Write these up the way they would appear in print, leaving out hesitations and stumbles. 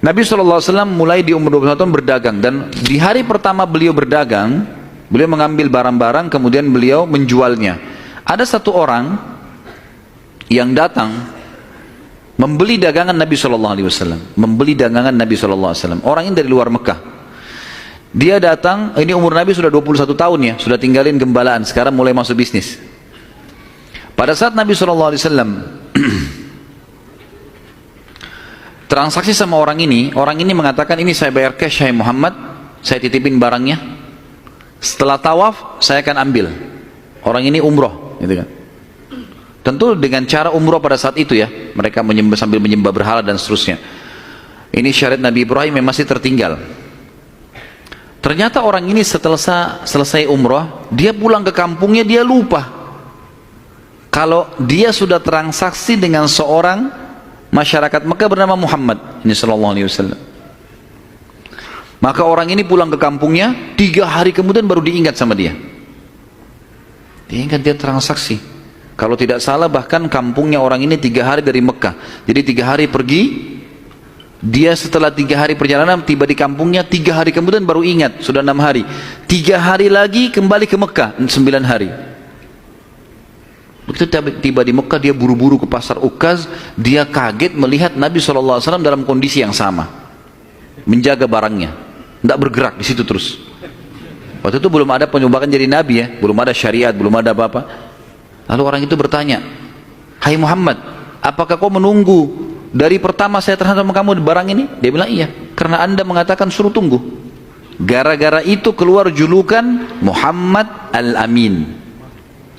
Nabi SAW mulai di umur 21 tahun berdagang, dan di hari pertama beliau berdagang, beliau mengambil barang-barang kemudian beliau menjualnya. Ada satu orang yang datang membeli dagangan Nabi SAW, membeli dagangan Nabi SAW. Orang ini dari luar Mekah. Dia datang, ini umur Nabi sudah 21 tahun ya, sudah tinggalin gembalaan, sekarang mulai masuk bisnis. Pada saat Nabi SAW transaksi sama orang ini mengatakan, ini saya bayar cash, hai Muhammad, saya titipin barangnya. Setelah tawaf, saya akan ambil. Orang ini umroh, gitu kan. Tentu dengan cara umroh pada saat itu ya, mereka sambil menyembah berhala dan seterusnya. Ini syariat Nabi Ibrahim yang masih tertinggal. Ternyata orang ini setelah selesai umroh, dia pulang ke kampungnya, dia lupa kalau dia sudah transaksi dengan seorang masyarakat Mekah bernama Muhammad ini sallallahu alaihi wasallam. Maka orang ini pulang ke kampungnya, 3 hari kemudian baru diingat sama dia. Diingat dia transaksi. Kalau tidak salah bahkan kampungnya orang ini 3 hari dari Mekah. Jadi 3 hari pergi, dia setelah 3 hari perjalanan tiba di kampungnya, 3 hari kemudian baru ingat, sudah 6 hari. 3 hari lagi kembali ke Mekah, 9 hari. Begitu tiba di Mekah, dia buru-buru ke pasar Ukaz. Dia kaget melihat Nabi SAW dalam kondisi yang sama, menjaga barangnya, tidak bergerak di situ terus. Waktu itu belum ada penyumbatan jadi Nabi ya, belum ada syariat, belum ada apa-apa. Lalu orang itu bertanya, hai Muhammad, apakah kau menunggu dari pertama saya terhadap kamu di barang ini? Dia bilang iya, karena anda mengatakan suruh tunggu. Gara-gara itu keluar julukan Muhammad Al-Amin,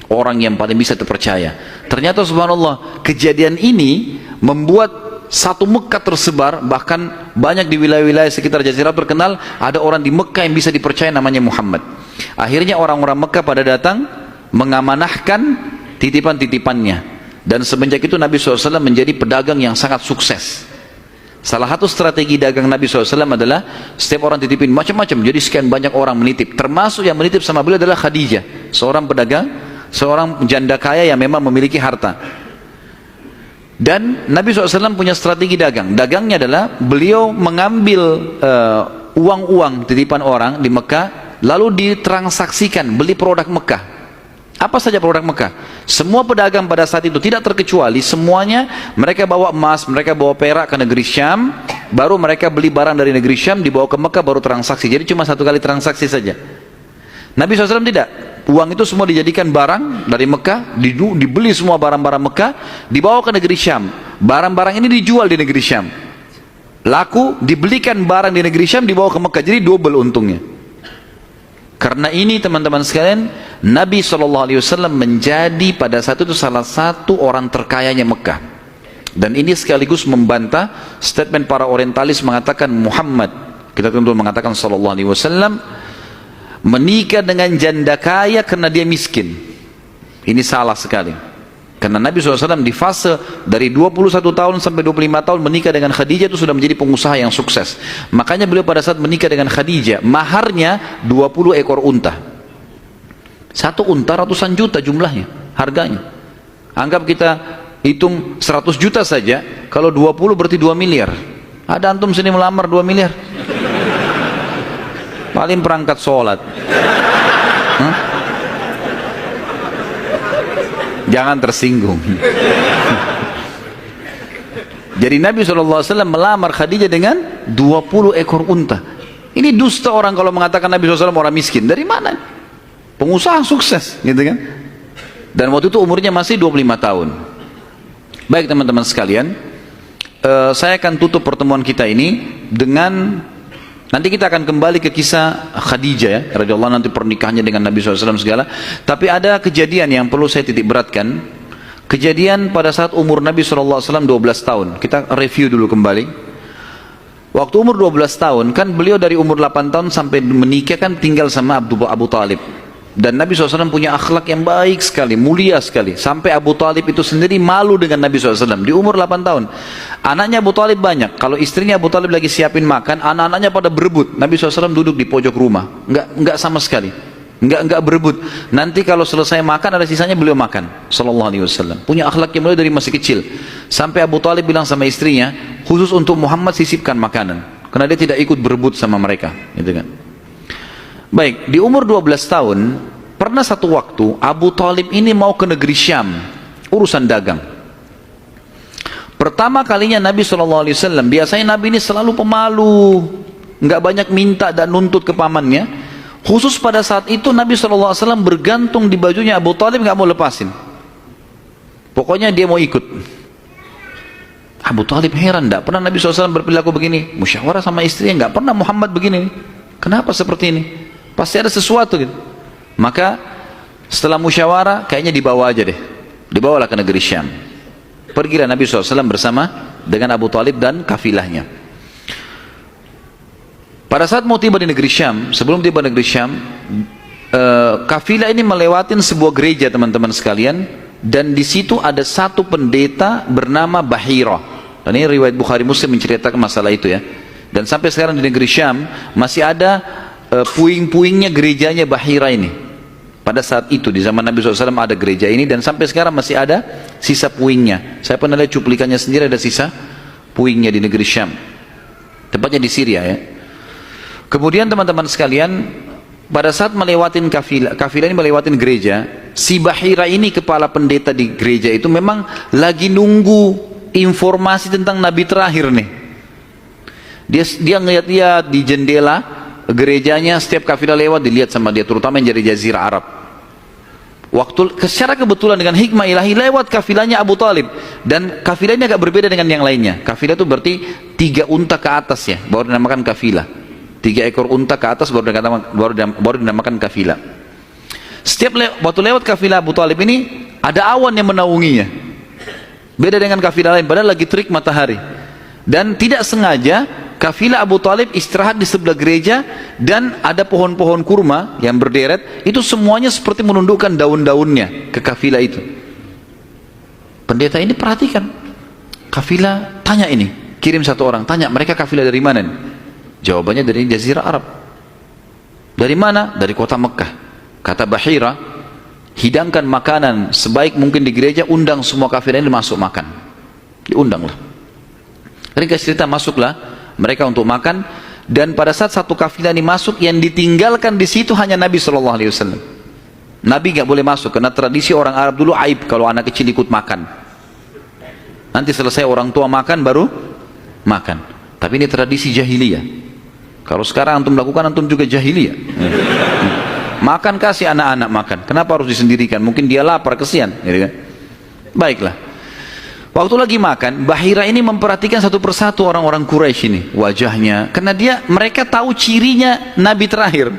orang yang paling bisa terpercaya. Ternyata subhanallah, kejadian ini membuat satu Mekah tersebar, bahkan banyak di wilayah-wilayah sekitar Jazirah terkenal ada orang di Mekah yang bisa dipercaya namanya Muhammad. Akhirnya orang-orang Mekah pada datang mengamanahkan titipan-titipannya, dan semenjak itu Nabi SAW menjadi pedagang yang sangat sukses. Salah satu strategi dagang Nabi SAW adalah setiap orang titipin macam-macam, jadi sekian banyak orang menitip, termasuk yang menitip sama beliau adalah Khadijah, seorang pedagang, seorang janda kaya yang memang memiliki harta. Dan Nabi SAW punya strategi dagang. Dagangnya adalah beliau mengambil uang-uang titipan orang di Mekah, lalu ditransaksikan, beli produk Mekah. Apa saja produk Mekah? Semua pedagang pada saat itu tidak terkecuali, semuanya mereka bawa emas, mereka bawa perak ke negeri Syam, baru mereka beli barang dari negeri Syam, dibawa ke Mekah, baru transaksi. Jadi cuma 1 kali transaksi saja. Nabi SAW tidak. Uang itu semua dijadikan barang dari Mekah, dibeli semua barang-barang Mekah, dibawa ke negeri Syam. Barang-barang ini dijual di negeri Syam. Laku, dibelikan barang di negeri Syam, dibawa ke Mekah. Jadi double untungnya. Karena ini teman-teman sekalian, Nabi SAW menjadi pada saat itu salah satu orang terkayanya Mekah. Dan ini sekaligus membantah statement para orientalis mengatakan Muhammad, kita tentu mengatakan SAW, menikah dengan janda kaya karena dia miskin. Ini salah sekali. Karena Nabi SAW di fase dari 21 tahun sampai 25 tahun menikah dengan Khadijah itu sudah menjadi pengusaha yang sukses. Makanya beliau pada saat menikah dengan Khadijah, maharnya 20 ekor unta. 1 unta ratusan juta jumlahnya, harganya. Anggap kita hitung 100 juta saja, kalau 20 berarti 2 miliar. Ada antum sini melamar 2 miliar? Paling perangkat sholat. Jangan tersinggung. Jadi Nabi SAW melamar Khadijah dengan 20 ekor unta. Ini dusta orang kalau mengatakan Nabi SAW orang miskin. Dari mana? Pengusaha sukses, gitu kan? Dan waktu itu umurnya masih 25 tahun. Baik teman-teman sekalian, saya akan tutup pertemuan kita ini dengan, nanti kita akan kembali ke kisah Khadijah ya, radhiyallahu anha, nanti pernikahannya dengan Nabi SAW segala. Tapi ada kejadian yang perlu saya titik beratkan. Kejadian pada saat umur Nabi SAW 12 tahun. Kita review dulu kembali. Waktu umur 12 tahun, kan beliau dari umur 8 tahun sampai menikah kan tinggal sama Abu Talib. Dan Nabi SAW punya akhlak yang baik sekali, mulia sekali. Sampai Abu Talib itu sendiri malu dengan Nabi SAW. Di umur 8 tahun. Anaknya Abu Talib banyak. Kalau istrinya Abu Talib lagi siapin makan, anak-anaknya pada berebut. Nabi SAW duduk di pojok rumah. Enggak sama sekali Enggak berebut. Nanti kalau selesai makan ada sisanya beliau makan. Sallallahu alaihi wasallam. Punya akhlak yang mulai dari masih kecil. Sampai Abu Talib bilang sama istrinya, khusus untuk Muhammad sisipkan makanan. Karena dia tidak ikut berebut sama mereka, gitu kan. Baik, di umur 12 tahun, pernah satu waktu Abu Talib ini mau ke negeri Syam, urusan dagang. Pertama kalinya Nabi SAW, biasanya Nabi ini selalu pemalu, nggak banyak minta dan nuntut ke pamannya. Khusus pada saat itu Nabi SAW bergantung di bajunya Abu Talib, nggak mau lepasin. Pokoknya dia mau ikut. Abu Talib heran, tidak pernah Nabi SAW berperilaku begini. Musyawarah sama istrinya, nggak pernah Muhammad begini. Kenapa seperti ini? Pasti ada sesuatu gitu. Maka setelah musyawarah, kayaknya dibawa aja deh. Dibawalah ke negeri Syam. Pergilah Nabi SAW bersama dengan Abu Talib dan kafilahnya. Pada saat mau tiba di negeri Syam, sebelum tiba di negeri Syam, kafilah ini melewatin sebuah gereja, teman-teman sekalian, dan di situ ada satu pendeta bernama Bahira. Dan ini riwayat Bukhari Muslim menceritakan masalah itu ya. Dan sampai sekarang di negeri Syam masih ada puing-puingnya gerejanya Bahira ini. Pada saat itu di zaman Nabi SAW ada gereja ini, dan sampai sekarang masih ada sisa puingnya. Saya pernah lihat cuplikannya sendiri, ada sisa puingnya di negeri Syam. Tepatnya di Syria ya. Kemudian teman-teman sekalian, pada saat melewatin kafilah ini melewatin gereja, si Bahira ini kepala pendeta di gereja itu memang lagi nunggu informasi tentang Nabi terakhir nih. Dia ngeliat-liat di jendela gerejanya, setiap kafilah lewat dilihat sama dia, terutama yang dari Jazirah Arab. Secara kebetulan dengan hikmah ilahi lewat kafilahnya Abu Talib, dan kafilah ini agak berbeda dengan yang lainnya. Kafilah itu berarti 3 unta ke atas ya, baru dinamakan kafilah. 3 ekor unta ke atas baru dinamakan kafilah. Setiap waktu lewat kafilah Abu Talib ini ada awan yang menaunginya. Beda dengan kafilah lain, padahal lagi terik matahari. Dan tidak sengaja kafilah Abu Talib istirahat di sebelah gereja, dan ada pohon-pohon kurma yang berderet, itu semuanya seperti menundukkan daun-daunnya ke kafilah itu. Pendeta ini perhatikan, kafilah tanya ini, kirim satu orang, tanya mereka kafilah dari mana nih? Jawabannya dari Jazirah Arab. Dari mana? Dari kota Mekah. Kata Bahira, hidangkan makanan sebaik mungkin di gereja, undang semua kafilah ini masuk makan. Diundanglah. Ringkas cerita, masuklah mereka untuk makan, dan pada saat satu kafilah ini masuk, yang ditinggalkan di situ hanya Nabi SAW. Nabi nggak boleh masuk, karena tradisi orang Arab dulu aib kalau anak kecil ikut makan. Nanti selesai orang tua makan baru makan. Tapi ini tradisi jahiliyah. Kalau sekarang antum lakukan, antum juga jahiliyah. Makan, kasih anak-anak makan. Kenapa harus disendirikan? Mungkin dia lapar, kesian. Gitu kan? Baiklah. Waktu lagi makan, Bahira ini memperhatikan satu persatu orang-orang Quraisy ini, wajahnya. Karena mereka tahu cirinya Nabi terakhir.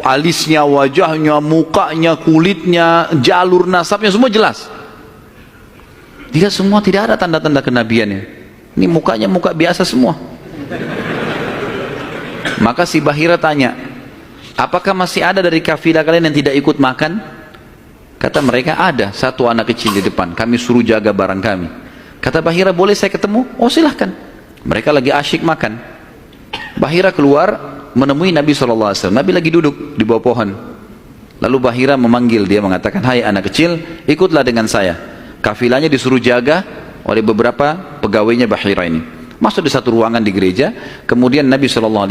Alisnya, wajahnya, mukanya, kulitnya, jalur nasabnya, semua jelas. Dia semua tidak ada tanda-tanda kenabiannya. Ini mukanya muka biasa semua. Maka si Bahira tanya, apakah masih ada dari kafilah kalian yang tidak ikut makan? Kata mereka, ada satu anak kecil di depan, kami suruh jaga barang kami. Kata Bahira, boleh saya ketemu? Oh silahkan. Mereka lagi asyik makan. Bahira keluar menemui Nabi SAW. Nabi lagi duduk di bawah pohon. Lalu Bahira memanggil dia, mengatakan, hai anak kecil, ikutlah dengan saya. Kafilahnya disuruh jaga oleh beberapa pegawainya Bahira ini. Masuk di satu ruangan di gereja. Kemudian Nabi SAW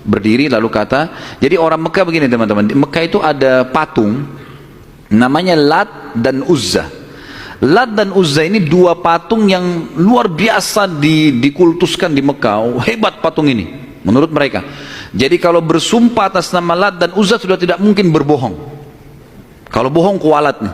berdiri lalu kata, jadi orang Mekah begini teman-teman, di Mekah itu ada patung namanya Lat dan Uzza. Lat dan Uzza ini 2 patung yang luar biasa dikultuskan di Mekah. Hebat patung ini menurut mereka. Jadi kalau bersumpah atas nama Lat dan Uzza sudah tidak mungkin berbohong. Kalau bohong kualat nih.